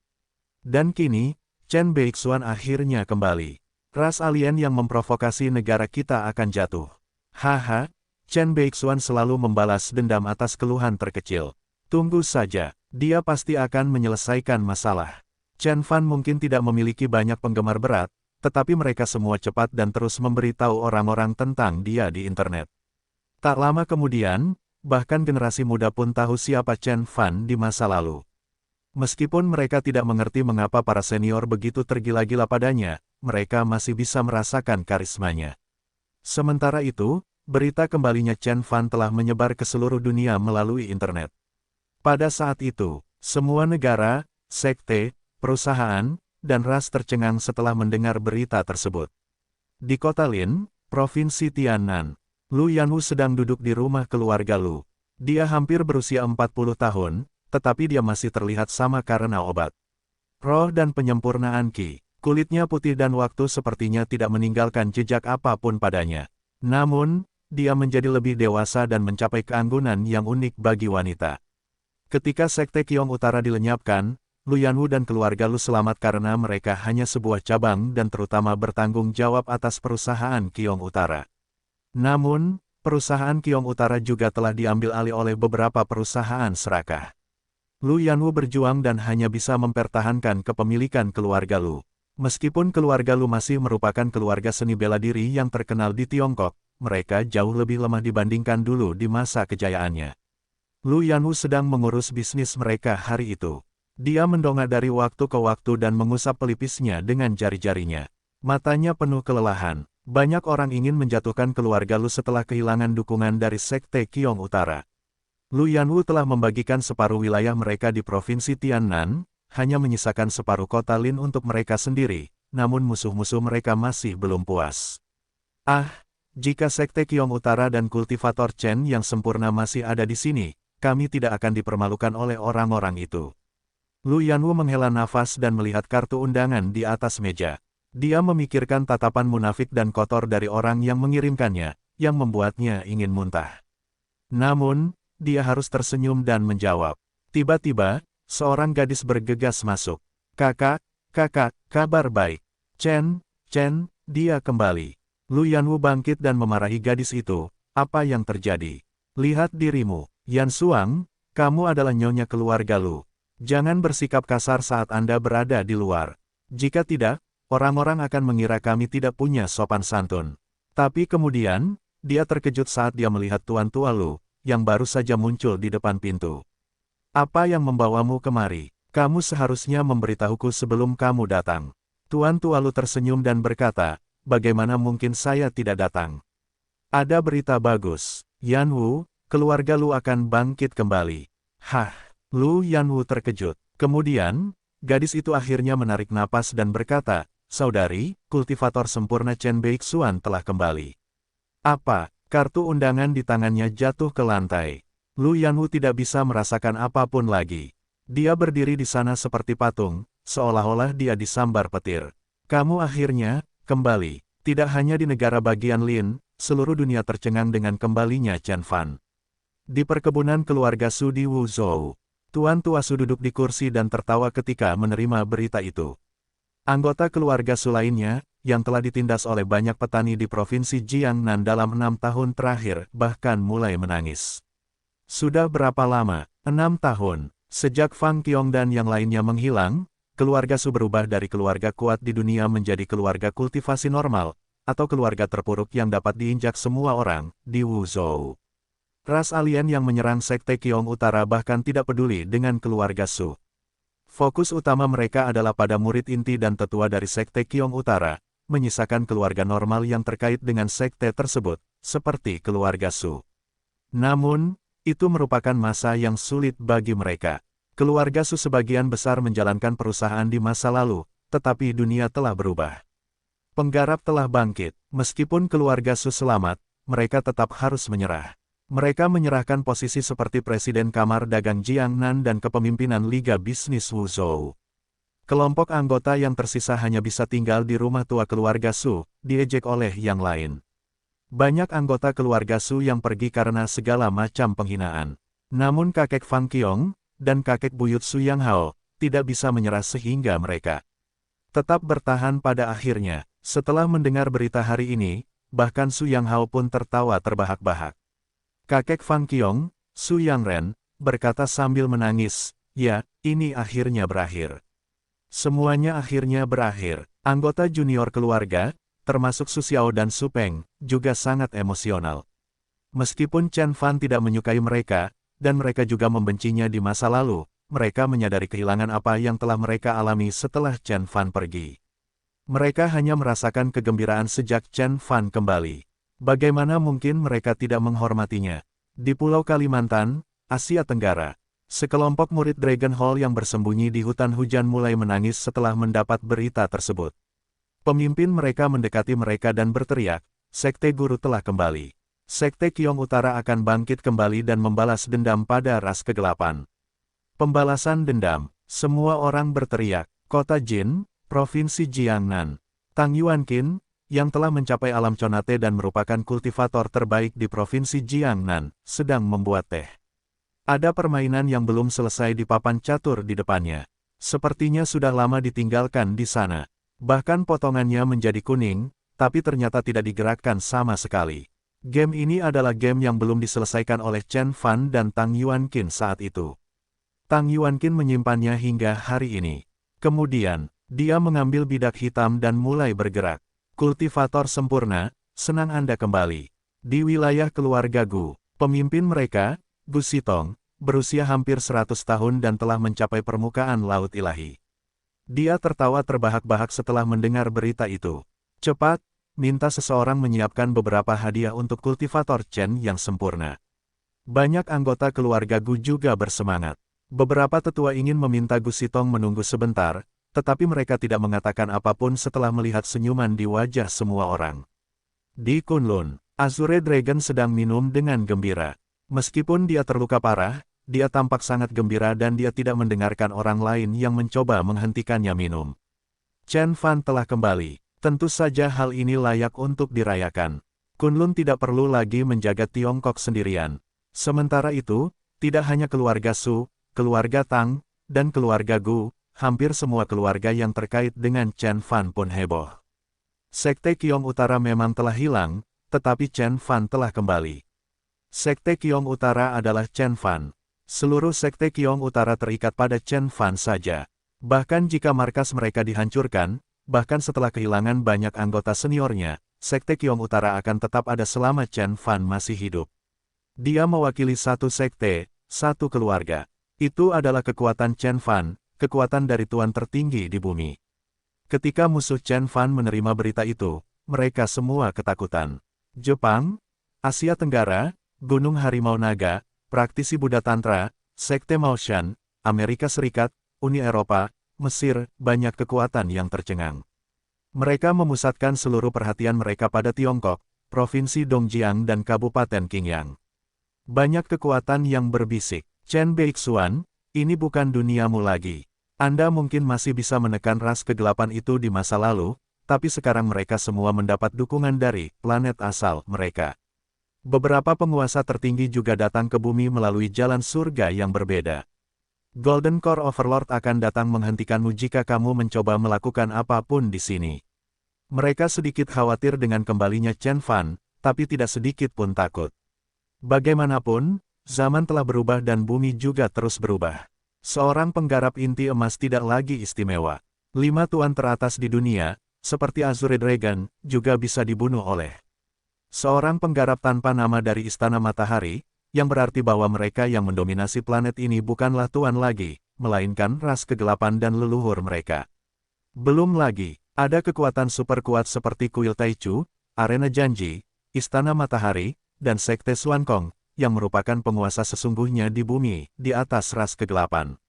Dan kini, Chen Beixuan akhirnya kembali. Ras alien yang memprovokasi negara kita akan jatuh. Haha, Chen Beixuan selalu membalas dendam atas keluhan terkecil. Tunggu saja, dia pasti akan menyelesaikan masalah. Chen Fan mungkin tidak memiliki banyak penggemar berat, tetapi mereka semua cepat dan terus memberitahu orang-orang tentang dia di internet. Tak lama kemudian, bahkan generasi muda pun tahu siapa Chen Fan di masa lalu. Meskipun mereka tidak mengerti mengapa para senior begitu tergila-gila padanya, mereka masih bisa merasakan karismanya. Sementara itu, berita kembalinya Chen Fan telah menyebar ke seluruh dunia melalui internet. Pada saat itu, semua negara, sekte, perusahaan, dan ras tercengang setelah mendengar berita tersebut. Di kota Lin, Provinsi Tiannan, Lu Yanwu sedang duduk di rumah keluarga Lu. Dia hampir berusia 40 tahun, tetapi dia masih terlihat sama karena obat roh dan penyempurnaan Qi. Kulitnya putih dan waktu sepertinya tidak meninggalkan jejak apapun padanya. Namun, dia menjadi lebih dewasa dan mencapai keanggunan yang unik bagi wanita. Ketika sekte Qiong Utara dilenyapkan, Lu Yanwu dan keluarga Lu selamat karena mereka hanya sebuah cabang dan terutama bertanggung jawab atas perusahaan Qiong Utara. Namun, perusahaan Qiong Utara juga telah diambil alih oleh beberapa perusahaan serakah. Lu Yanwu berjuang dan hanya bisa mempertahankan kepemilikan keluarga Lu. Meskipun keluarga Lu masih merupakan keluarga seni bela diri yang terkenal di Tiongkok, mereka jauh lebih lemah dibandingkan dulu di masa kejayaannya. Lu Yanwu sedang mengurus bisnis mereka hari itu. Dia mendongak dari waktu ke waktu dan mengusap pelipisnya dengan jari-jarinya. Matanya penuh kelelahan. Banyak orang ingin menjatuhkan keluarga Lu setelah kehilangan dukungan dari sekte Qiong Utara. Lu Yanwu telah membagikan separuh wilayah mereka di Provinsi Tiannan, hanya menyisakan separuh kota Lin untuk mereka sendiri, namun musuh-musuh mereka masih belum puas. Ah, jika sekte Qiong Utara dan kultivator Chen yang sempurna masih ada di sini, kami tidak akan dipermalukan oleh orang-orang itu. Lu Yanwu menghela nafas dan melihat kartu undangan di atas meja. Dia memikirkan tatapan munafik dan kotor dari orang yang mengirimkannya, yang membuatnya ingin muntah. Namun, dia harus tersenyum dan menjawab. Tiba-tiba, seorang gadis bergegas masuk. Kakak, kabar baik. Chen, dia kembali. Lu Yanwu bangkit dan memarahi gadis itu. Apa yang terjadi? Lihat dirimu, Yan Suang, kamu adalah nyonya keluarga Lu. Jangan bersikap kasar saat Anda berada di luar. Jika tidak, orang-orang akan mengira kami tidak punya sopan santun. Tapi kemudian, dia terkejut saat dia melihat Tuan Tua Lu, yang baru saja muncul di depan pintu. Apa yang membawamu kemari? Kamu seharusnya memberitahuku sebelum kamu datang. Tuan Tua Lu tersenyum dan berkata, bagaimana mungkin saya tidak datang? Ada berita bagus. Yan Wu, keluarga Lu akan bangkit kembali. Hah, Lu Yanwu terkejut. Kemudian, gadis itu akhirnya menarik napas dan berkata, "Saudari, kultivator sempurna Chen Beixuan telah kembali." Apa? Kartu undangan di tangannya jatuh ke lantai. Lu Yanwu tidak bisa merasakan apapun lagi. Dia berdiri di sana seperti patung, seolah-olah dia disambar petir. Kamu akhirnya kembali. Tidak hanya di negara bagian Lin, seluruh dunia tercengang dengan kembalinya Chen Fan. Di perkebunan keluarga Su di Wuzhou, Tuan Tua Su duduk di kursi dan tertawa ketika menerima berita itu. Anggota keluarga Su lainnya, yang telah ditindas oleh banyak petani di provinsi Jiangnan dalam 6 tahun terakhir, bahkan mulai menangis. Sudah berapa lama? 6 tahun. Sejak Fang Qiong dan yang lainnya menghilang, keluarga Su berubah dari keluarga kuat di dunia menjadi keluarga kultivasi normal, atau keluarga terpuruk yang dapat diinjak semua orang, di Wuzhou. Ras alien yang menyerang Sekte Qiong Utara bahkan tidak peduli dengan keluarga Su. Fokus utama mereka adalah pada murid inti dan tetua dari Sekte Qiong Utara, menyisakan keluarga normal yang terkait dengan sekte tersebut, seperti keluarga Su. Namun, itu merupakan masa yang sulit bagi mereka. Keluarga Su sebagian besar menjalankan perusahaan di masa lalu, tetapi dunia telah berubah. Penggarap telah bangkit. Meskipun keluarga Su selamat, mereka tetap harus menyerah. Mereka menyerahkan posisi seperti Presiden Kamar Dagang Jiangnan dan kepemimpinan Liga Bisnis Wuzhou. Kelompok anggota yang tersisa hanya bisa tinggal di rumah tua keluarga Su, diejek oleh yang lain. Banyak anggota keluarga Su yang pergi karena segala macam penghinaan. Namun kakek Fang Qiong dan kakek buyut Su Yang Hao tidak bisa menyerah sehingga mereka tetap bertahan pada akhirnya. Setelah mendengar berita hari ini, bahkan Su Yang Hao pun tertawa terbahak-bahak. Kakek Fang Qiong, Su Yang Ren, berkata sambil menangis, "Ya, ini akhirnya berakhir." Semuanya akhirnya berakhir. Anggota junior keluarga, termasuk Su Xiao dan Su Peng, juga sangat emosional. Meskipun Chen Fan tidak menyukai mereka, dan mereka juga membencinya di masa lalu, mereka menyadari kehilangan apa yang telah mereka alami setelah Chen Fan pergi. Mereka hanya merasakan kegembiraan sejak Chen Fan kembali. Bagaimana mungkin mereka tidak menghormatinya? Di Pulau Kalimantan, Asia Tenggara, sekelompok murid Dragon Hall yang bersembunyi di hutan hujan mulai menangis setelah mendapat berita tersebut. Pemimpin mereka mendekati mereka dan berteriak, "Sekte Guru telah kembali. Sekte Qiong Utara akan bangkit kembali dan membalas dendam pada ras kegelapan." Pembalasan dendam. Semua orang berteriak. Kota Jin, Provinsi Jiangnan. Tang Yuanqin, yang telah mencapai alam Conate dan merupakan kultivator terbaik di Provinsi Jiangnan, sedang membuat teh. Ada permainan yang belum selesai di papan catur di depannya. Sepertinya sudah lama ditinggalkan di sana. Bahkan potongannya menjadi kuning, tapi ternyata tidak digerakkan sama sekali. Game ini adalah game yang belum diselesaikan oleh Chen Fan dan Tang Yuanqin saat itu. Tang Yuanqin menyimpannya hingga hari ini. Kemudian, dia mengambil bidak hitam dan mulai bergerak. Kultivator sempurna, senang Anda kembali. Di wilayah keluarga Gu, pemimpin mereka, Gu Sitong, berusia hampir 100 tahun dan telah mencapai permukaan laut ilahi. Dia tertawa terbahak-bahak setelah mendengar berita itu. "Cepat, minta seseorang menyiapkan beberapa hadiah untuk kultivator Chen yang sempurna." Banyak anggota keluarga Gu juga bersemangat. Beberapa tetua ingin meminta Gu Sitong menunggu sebentar, tetapi mereka tidak mengatakan apapun setelah melihat senyuman di wajah semua orang. Di Kunlun, Azure Dragon sedang minum dengan gembira. Meskipun dia terluka parah, dia tampak sangat gembira dan dia tidak mendengarkan orang lain yang mencoba menghentikannya minum. Chen Fan telah kembali. Tentu saja hal ini layak untuk dirayakan. Kunlun tidak perlu lagi menjaga Tiongkok sendirian. Sementara itu, tidak hanya keluarga Su, keluarga Tang, dan keluarga Gu, hampir semua keluarga yang terkait dengan Chen Fan pun heboh. Sekte Qiong Utara memang telah hilang, tetapi Chen Fan telah kembali. Sekte Qiong Utara adalah Chen Fan. Seluruh Sekte Qiong Utara terikat pada Chen Fan saja. Bahkan jika markas mereka dihancurkan, bahkan setelah kehilangan banyak anggota seniornya, Sekte Qiong Utara akan tetap ada selama Chen Fan masih hidup. Dia mewakili satu sekte, satu keluarga. Itu adalah kekuatan Chen Fan, kekuatan dari tuan tertinggi di bumi. Ketika musuh Chen Fan menerima berita itu, mereka semua ketakutan. Jepang, Asia Tenggara, Gunung Harimau Naga, praktisi Buddha Tantra, Sekte Maoshan, Amerika Serikat, Uni Eropa, Mesir, banyak kekuatan yang tercengang. Mereka memusatkan seluruh perhatian mereka pada Tiongkok, Provinsi Dongjiang dan Kabupaten Qingyang. Banyak kekuatan yang berbisik, Chen Beixuan, ini bukan duniamu lagi. Anda mungkin masih bisa menekan ras kegelapan itu di masa lalu, tapi sekarang mereka semua mendapat dukungan dari planet asal mereka. Beberapa penguasa tertinggi juga datang ke bumi melalui jalan surga yang berbeda. Golden Core Overlord akan datang menghentikanmu jika kamu mencoba melakukan apapun di sini. Mereka sedikit khawatir dengan kembalinya Chen Fan, tapi tidak sedikit pun takut. Bagaimanapun, zaman telah berubah dan bumi juga terus berubah. Seorang penggarap inti emas tidak lagi istimewa. 5 tuan teratas di dunia, seperti Azure Dragon, juga bisa dibunuh oleh seorang penggarap tanpa nama dari Istana Matahari, yang berarti bahwa mereka yang mendominasi planet ini bukanlah tuan lagi, melainkan ras kegelapan dan leluhur mereka. Belum lagi, ada kekuatan super kuat seperti Kuil Taichu, Arena Janji, Istana Matahari, dan Sekte Xuankong, yang merupakan penguasa sesungguhnya di bumi, di atas ras kegelapan.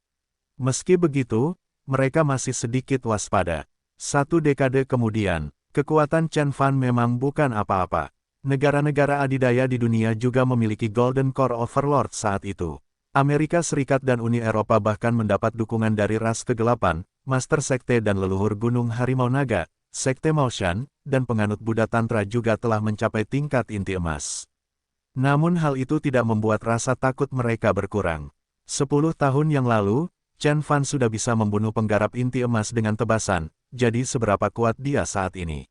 Meski begitu, mereka masih sedikit waspada. 1 dekade kemudian, kekuatan Chen Fan memang bukan apa-apa. Negara-negara adidaya di dunia juga memiliki Golden Core Overlord saat itu. Amerika Serikat dan Uni Eropa bahkan mendapat dukungan dari ras kegelapan, Master Sekte dan leluhur Gunung Harimau Naga, Sekte Maoshan, dan penganut Buddha Tantra juga telah mencapai tingkat inti emas. Namun hal itu tidak membuat rasa takut mereka berkurang. 10 tahun yang lalu, Chen Fan sudah bisa membunuh penggarap inti emas dengan tebasan, jadi seberapa kuat dia saat ini.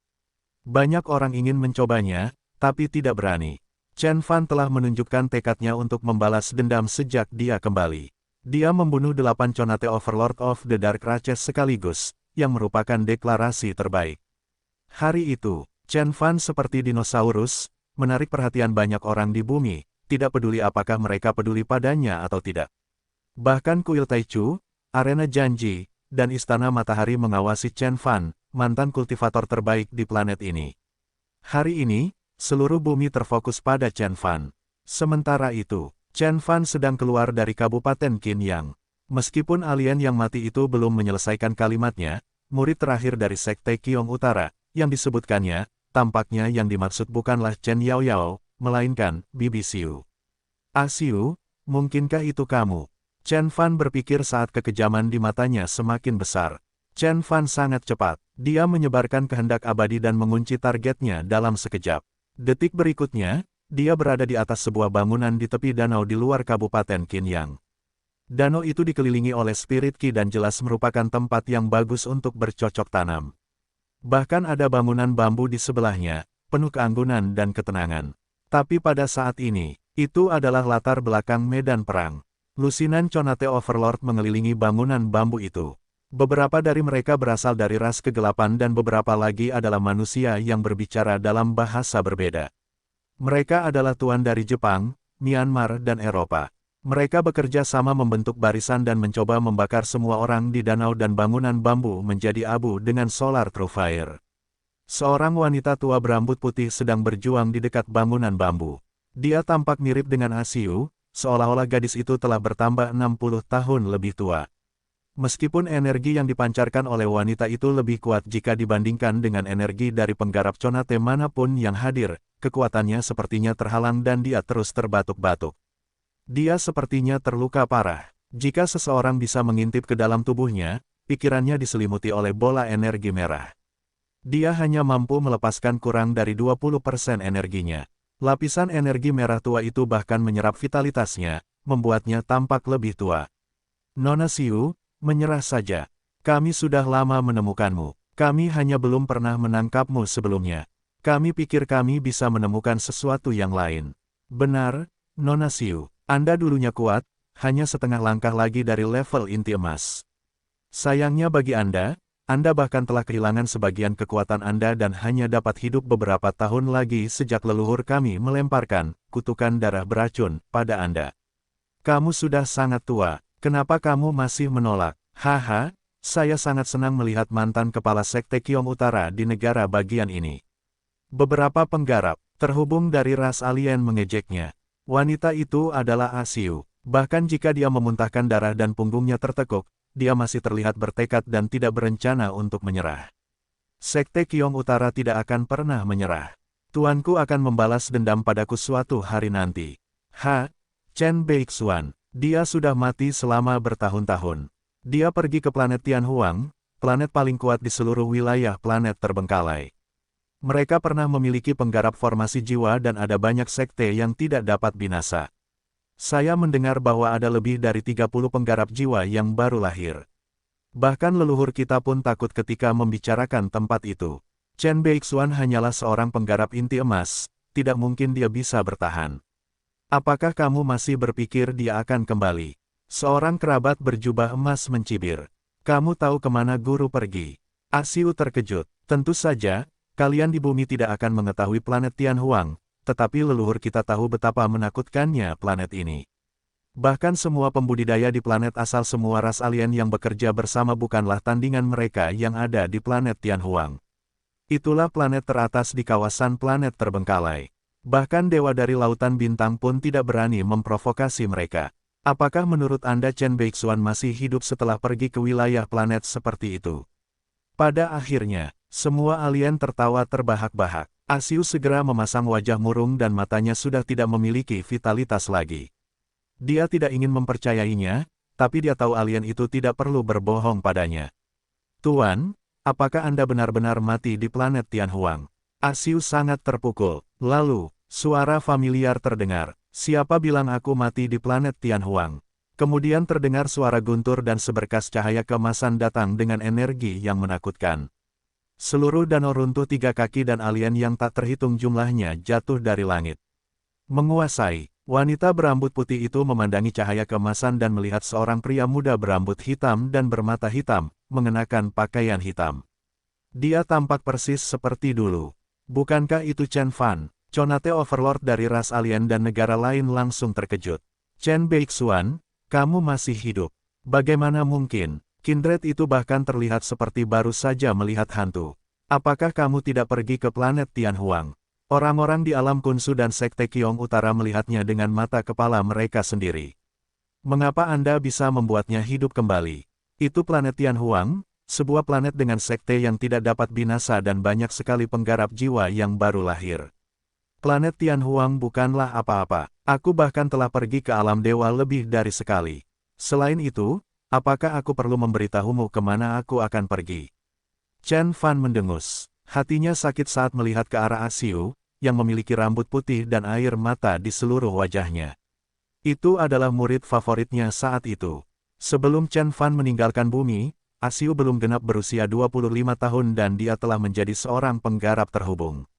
Banyak orang ingin mencobanya, tapi tidak berani. Chen Fan telah menunjukkan tekadnya untuk membalas dendam sejak dia kembali. Dia membunuh 8 Conate Overlord of the Dark Raches sekaligus, yang merupakan deklarasi terbaik. Hari itu, Chen Fan seperti dinosaurus, menarik perhatian banyak orang di bumi, tidak peduli apakah mereka peduli padanya atau tidak. Bahkan Kuil Taichu, Arena Janji, dan Istana Matahari mengawasi Chen Fan, mantan kultivator terbaik di planet ini. Hari ini, seluruh bumi terfokus pada Chen Fan. Sementara itu, Chen Fan sedang keluar dari Kabupaten Qingyang. Meskipun alien yang mati itu belum menyelesaikan kalimatnya, murid terakhir dari Sekte Qiong Utara, yang disebutkannya, tampaknya yang dimaksud bukanlah Chen Yaoyao, melainkan Bibi Xiu. Xiu, mungkinkah itu kamu? Chen Fan berpikir saat kekejaman di matanya semakin besar. Chen Fan sangat cepat. Dia menyebarkan kehendak abadi dan mengunci targetnya dalam sekejap. Detik berikutnya, dia berada di atas sebuah bangunan di tepi danau di luar Kabupaten Qingyang. Danau itu dikelilingi oleh spirit Qi dan jelas merupakan tempat yang bagus untuk bercocok tanam. Bahkan ada bangunan bambu di sebelahnya, penuh keanggunan dan ketenangan. Tapi pada saat ini, itu adalah latar belakang medan perang. Lusinan Conate Overlord mengelilingi bangunan bambu itu. Beberapa dari mereka berasal dari ras kegelapan dan beberapa lagi adalah manusia yang berbicara dalam bahasa berbeda. Mereka adalah tuan dari Jepang, Myanmar dan Eropa. Mereka bekerja sama membentuk barisan dan mencoba membakar semua orang di danau dan bangunan bambu menjadi abu dengan solar true fire. Seorang wanita tua berambut putih sedang berjuang di dekat bangunan bambu. Dia tampak mirip dengan Xiu, seolah-olah gadis itu telah bertambah 60 tahun lebih tua. Meskipun energi yang dipancarkan oleh wanita itu lebih kuat jika dibandingkan dengan energi dari penggarap Conate manapun yang hadir, kekuatannya sepertinya terhalang dan dia terus terbatuk-batuk. Dia sepertinya terluka parah. Jika seseorang bisa mengintip ke dalam tubuhnya, pikirannya diselimuti oleh bola energi merah. Dia hanya mampu melepaskan kurang dari 20% energinya. Lapisan energi merah tua itu bahkan menyerap vitalitasnya, membuatnya tampak lebih tua. Nona Xiu, menyerah saja. Kami sudah lama menemukanmu. Kami hanya belum pernah menangkapmu sebelumnya. Kami pikir kami bisa menemukan sesuatu yang lain. Benar, Nona Xiu. Anda dulunya kuat, hanya setengah langkah lagi dari level inti emas. Sayangnya bagi Anda bahkan telah kehilangan sebagian kekuatan Anda dan hanya dapat hidup beberapa tahun lagi sejak leluhur kami melemparkan kutukan darah beracun pada Anda. Kamu sudah sangat tua, kenapa kamu masih menolak? Haha, saya sangat senang melihat mantan kepala Sekte Qiong Utara di negara bagian ini. Beberapa penggarap, Terhubung dari ras alien mengejeknya. Wanita itu adalah Asiu. Bahkan jika dia memuntahkan darah dan punggungnya tertekuk, dia masih terlihat bertekad dan tidak berencana untuk menyerah. Sekte Qiong Utara tidak akan pernah menyerah. Tuanku akan membalas dendam padaku suatu hari nanti. Chen Beixuan. Dia sudah mati selama bertahun-tahun. Dia pergi ke planet Tianhuang, planet paling kuat di seluruh wilayah planet terbengkalai. Mereka pernah memiliki penggarap formasi jiwa dan ada banyak sekte yang tidak dapat binasa. Saya mendengar bahwa ada lebih dari 30 penggarap jiwa yang baru lahir. Bahkan leluhur kita pun takut ketika membicarakan tempat itu. Chen Beixuan hanyalah seorang penggarap inti emas, tidak mungkin dia bisa bertahan. Apakah kamu masih berpikir dia akan kembali? Seorang kerabat berjubah emas mencibir. Kamu tahu kemana guru pergi? Asiu terkejut. Tentu saja, kalian di bumi tidak akan mengetahui planet Tianhuang, tetapi leluhur kita tahu betapa menakutkannya planet ini. Bahkan semua pembudidaya di planet asal semua ras alien yang bekerja bersama bukanlah tandingan mereka yang ada di planet Tianhuang. Itulah planet teratas di kawasan planet terbengkalai. Bahkan dewa dari lautan bintang pun tidak berani memprovokasi mereka. Apakah menurut Anda Chen Beixuan masih hidup setelah pergi ke wilayah planet seperti itu? Pada akhirnya, semua alien tertawa terbahak-bahak. Asiu segera memasang wajah murung dan matanya sudah tidak memiliki vitalitas lagi. Dia tidak ingin mempercayainya, tapi dia tahu alien itu tidak perlu berbohong padanya. Tuan, apakah Anda benar-benar mati di planet Tianhuang? Asiu sangat terpukul. Lalu, suara familiar terdengar. Siapa bilang aku mati di planet Tianhuang? Kemudian terdengar suara guntur dan seberkas cahaya keemasan datang dengan energi yang menakutkan. Seluruh danau runtuh 3 kaki dan alien yang tak terhitung jumlahnya jatuh dari langit. Menguasai, wanita berambut putih itu memandangi cahaya keemasan dan melihat seorang pria muda berambut hitam dan bermata hitam, mengenakan pakaian hitam. Dia tampak persis seperti dulu. Bukankah itu Chen Fan? Conate Overlord dari ras alien dan negara lain langsung terkejut. Chen Beixuan, kamu masih hidup. Bagaimana mungkin? Kindred itu bahkan terlihat seperti baru saja melihat hantu. Apakah kamu tidak pergi ke planet Tianhuang? Orang-orang di alam Kunsu dan Sekte Qiong Utara melihatnya dengan mata kepala mereka sendiri. Mengapa Anda bisa membuatnya hidup kembali? Itu planet Tianhuang, sebuah planet dengan sekte yang tidak dapat binasa dan banyak sekali penggarap jiwa yang baru lahir. Planet Tianhuang bukanlah apa-apa. Aku bahkan telah pergi ke alam dewa lebih dari sekali. Selain itu, apakah aku perlu memberitahumu kemana aku akan pergi? Chen Fan mendengus. Hatinya sakit saat melihat ke arah Asiu, yang memiliki rambut putih dan air mata di seluruh wajahnya. Itu adalah murid favoritnya saat itu. Sebelum Chen Fan meninggalkan bumi, Asiu belum genap berusia 25 tahun dan dia telah menjadi seorang penggarap terhubung.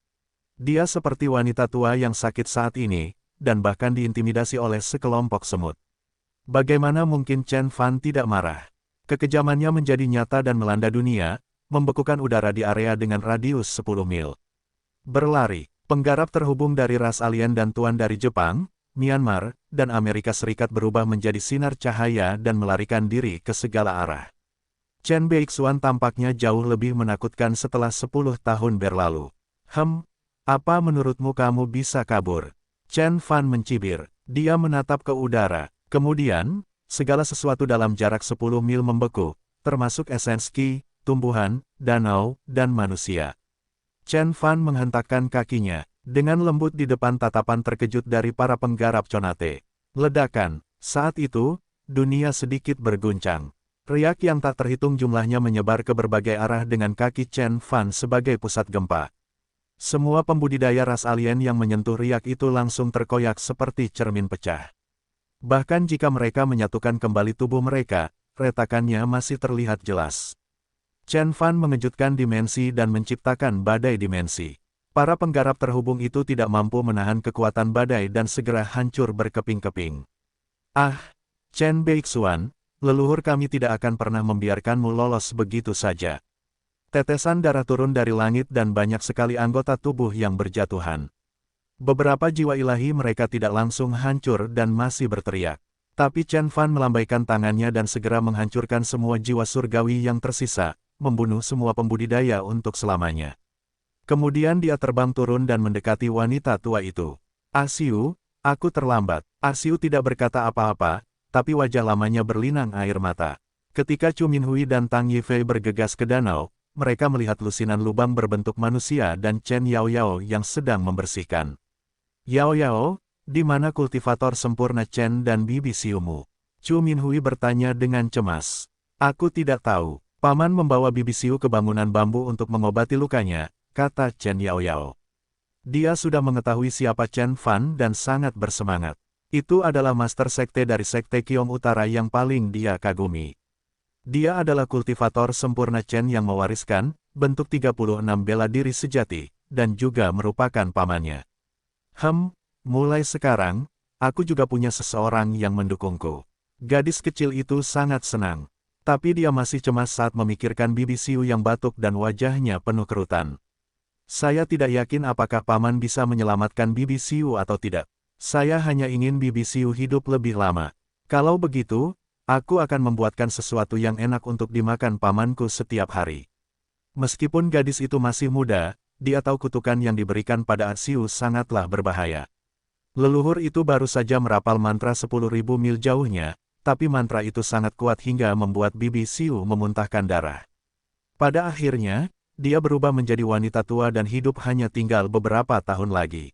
Dia seperti wanita tua yang sakit saat ini, dan bahkan diintimidasi oleh sekelompok semut. Bagaimana mungkin Chen Fan tidak marah? Kekejamannya menjadi nyata dan melanda dunia, membekukan udara di area dengan radius 10 mil. Berlari, penggarap terhubung dari ras alien dan tuan dari Jepang, Myanmar, dan Amerika Serikat berubah menjadi sinar cahaya dan melarikan diri ke segala arah. Chen Beixuan tampaknya jauh lebih menakutkan setelah 10 tahun berlalu. Apa menurutmu kamu bisa kabur? Chen Fan mencibir. Dia menatap ke udara. Kemudian, segala sesuatu dalam jarak 10 mil membeku, termasuk esens Qi, tumbuhan, danau, dan manusia. Chen Fan menghentakkan kakinya, dengan lembut di depan tatapan terkejut dari para penggarap Conate. Ledakan. Saat itu, dunia sedikit berguncang. Riak yang tak terhitung jumlahnya menyebar ke berbagai arah dengan kaki Chen Fan sebagai pusat gempa. Semua pembudidaya ras alien yang menyentuh riak itu langsung terkoyak seperti cermin pecah. Bahkan jika mereka menyatukan kembali tubuh mereka, retakannya masih terlihat jelas. Chen Fan mengejutkan dimensi dan menciptakan badai dimensi. Para penggarap terhubung itu tidak mampu menahan kekuatan badai dan segera hancur berkeping-keping. Chen Beixuan, leluhur kami tidak akan pernah membiarkanmu lolos begitu saja. Tetesan darah turun dari langit dan banyak sekali anggota tubuh yang berjatuhan. Beberapa jiwa ilahi mereka tidak langsung hancur dan masih berteriak. Tapi Chen Fan melambaikan tangannya dan segera menghancurkan semua jiwa surgawi yang tersisa, membunuh semua pembudidaya untuk selamanya. Kemudian dia terbang turun dan mendekati wanita tua itu. Asiu, aku terlambat. Asiu tidak berkata apa-apa, tapi wajah lamanya berlinang air mata. Ketika Chu Minhui dan Tang Yifei bergegas ke danau, mereka melihat lusinan lubang berbentuk manusia dan Chen Yaoyao yang sedang membersihkan. Yaoyao, di mana kultivator sempurna Chen dan bibi Siumu? Chu Minhui bertanya dengan cemas. Aku tidak tahu. Paman membawa bibi Siu ke bangunan bambu untuk mengobati lukanya, kata Chen Yaoyao. Dia sudah mengetahui siapa Chen Fan dan sangat bersemangat. Itu adalah master sekte dari sekte Qiong Utara yang paling dia kagumi. Dia adalah kultivator sempurna Chen yang mewariskan bentuk 36 bela diri sejati, dan juga merupakan pamannya. Mulai sekarang, aku juga punya seseorang yang mendukungku. Gadis kecil itu sangat senang. Tapi dia masih cemas saat memikirkan bibi Siu yang batuk dan wajahnya penuh kerutan. Saya tidak yakin apakah paman bisa menyelamatkan bibi Siu atau tidak. Saya hanya ingin bibi Siu hidup lebih lama. Kalau begitu, aku akan membuatkan sesuatu yang enak untuk dimakan pamanku setiap hari. Meskipun gadis itu masih muda, dia tahu kutukan yang diberikan pada Asiu sangatlah berbahaya. Leluhur itu baru saja merapal mantra 10.000 mil jauhnya, tapi mantra itu sangat kuat hingga membuat bibi Siu memuntahkan darah. Pada akhirnya, dia berubah menjadi wanita tua dan hidup hanya tinggal beberapa tahun lagi.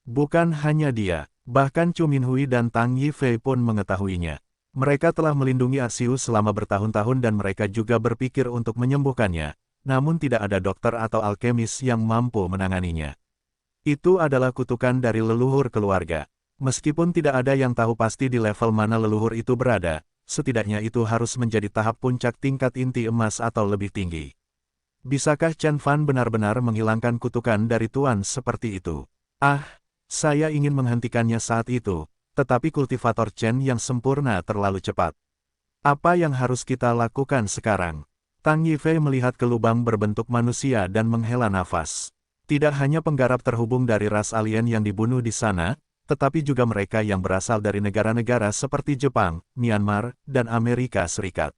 Bukan hanya dia, bahkan Chu Minhui dan Tang Yifei pun mengetahuinya. Mereka telah melindungi Asiu selama bertahun-tahun dan mereka juga berpikir untuk menyembuhkannya, namun tidak ada dokter atau alkemis yang mampu menanganinya. Itu adalah kutukan dari leluhur keluarga. Meskipun tidak ada yang tahu pasti di level mana leluhur itu berada, setidaknya itu harus menjadi tahap puncak tingkat inti emas atau lebih tinggi. Bisakah Chen Fan benar-benar menghilangkan kutukan dari Tuan seperti itu? Saya ingin menghentikannya saat itu, tetapi kultivator Chen yang sempurna terlalu cepat. Apa yang harus kita lakukan sekarang? Tang Yifei melihat ke lubang berbentuk manusia dan menghela nafas. Tidak hanya penggarap terhubung dari ras alien yang dibunuh di sana, tetapi juga mereka yang berasal dari negara-negara seperti Jepang, Myanmar, dan Amerika Serikat.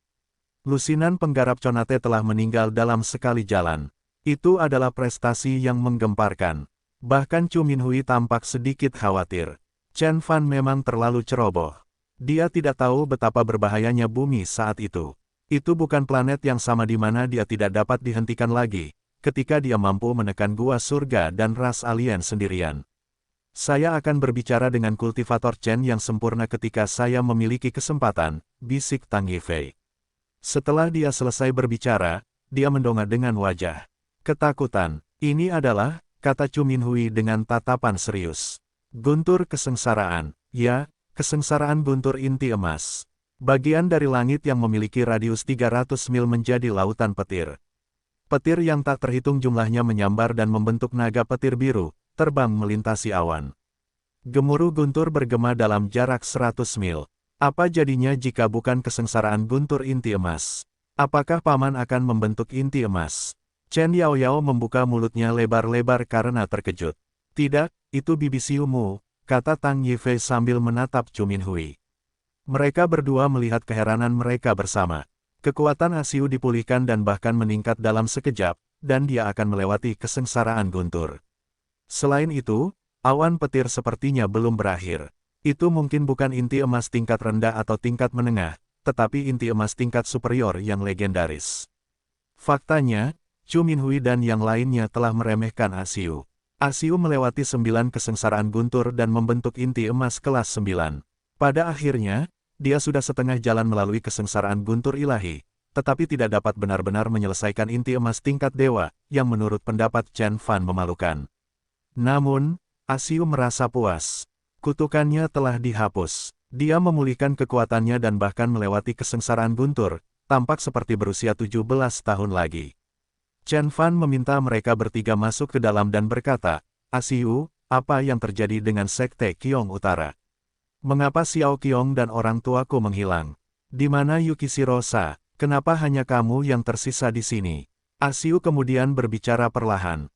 Lusinan penggarap Conate telah meninggal dalam sekali jalan. Itu adalah prestasi yang menggemparkan. Bahkan Chu Minhui tampak sedikit khawatir. Chen Fan memang terlalu ceroboh. Dia tidak tahu betapa berbahayanya bumi saat itu. Itu bukan planet yang sama di mana dia tidak dapat dihentikan lagi, ketika dia mampu menekan gua surga dan ras alien sendirian. Saya akan berbicara dengan kultivator Chen yang sempurna ketika saya memiliki kesempatan, bisik Tang Yifei. Setelah dia selesai berbicara, dia mendongak dengan wajah ketakutan. Ini adalah, kata Chu Minhui dengan tatapan serius. Guntur kesengsaraan, ya, kesengsaraan guntur inti emas. Bagian dari langit yang memiliki radius 300 mil menjadi lautan petir. Petir yang tak terhitung jumlahnya menyambar dan membentuk naga petir biru, terbang melintasi awan. Gemuruh guntur bergema dalam jarak 100 mil. Apa jadinya jika bukan kesengsaraan guntur inti emas? Apakah paman akan membentuk inti emas? Chen Yaoyao membuka mulutnya lebar-lebar karena terkejut. Tidak, itu bibi Siumu, kata Tang Yifei sambil menatap Chu Minhui. Mereka berdua melihat keheranan mereka bersama. Kekuatan Asiu dipulihkan dan bahkan meningkat dalam sekejap, dan dia akan melewati kesengsaraan guntur. Selain itu, awan petir sepertinya belum berakhir. Itu mungkin bukan inti emas tingkat rendah atau tingkat menengah, tetapi inti emas tingkat superior yang legendaris. Faktanya, Chu Minhui dan yang lainnya telah meremehkan Asiu. Asiu melewati 9 kesengsaraan guntur dan membentuk inti emas kelas 9. Pada akhirnya, dia sudah setengah jalan melalui kesengsaraan guntur ilahi, tetapi tidak dapat benar-benar menyelesaikan inti emas tingkat dewa, yang menurut pendapat Chen Fan memalukan. Namun, Asiu merasa puas. Kutukannya telah dihapus. Dia memulihkan kekuatannya dan bahkan melewati kesengsaraan guntur, tampak seperti berusia 17 tahun lagi. Chen Fan meminta mereka bertiga masuk ke dalam dan berkata, Asiu, apa yang terjadi dengan sekte Qiong Utara? Mengapa Xiao Qiong dan orang tuaku menghilang? Di mana Yukishiro-sa? Kenapa hanya kamu yang tersisa di sini? Asiu kemudian berbicara perlahan.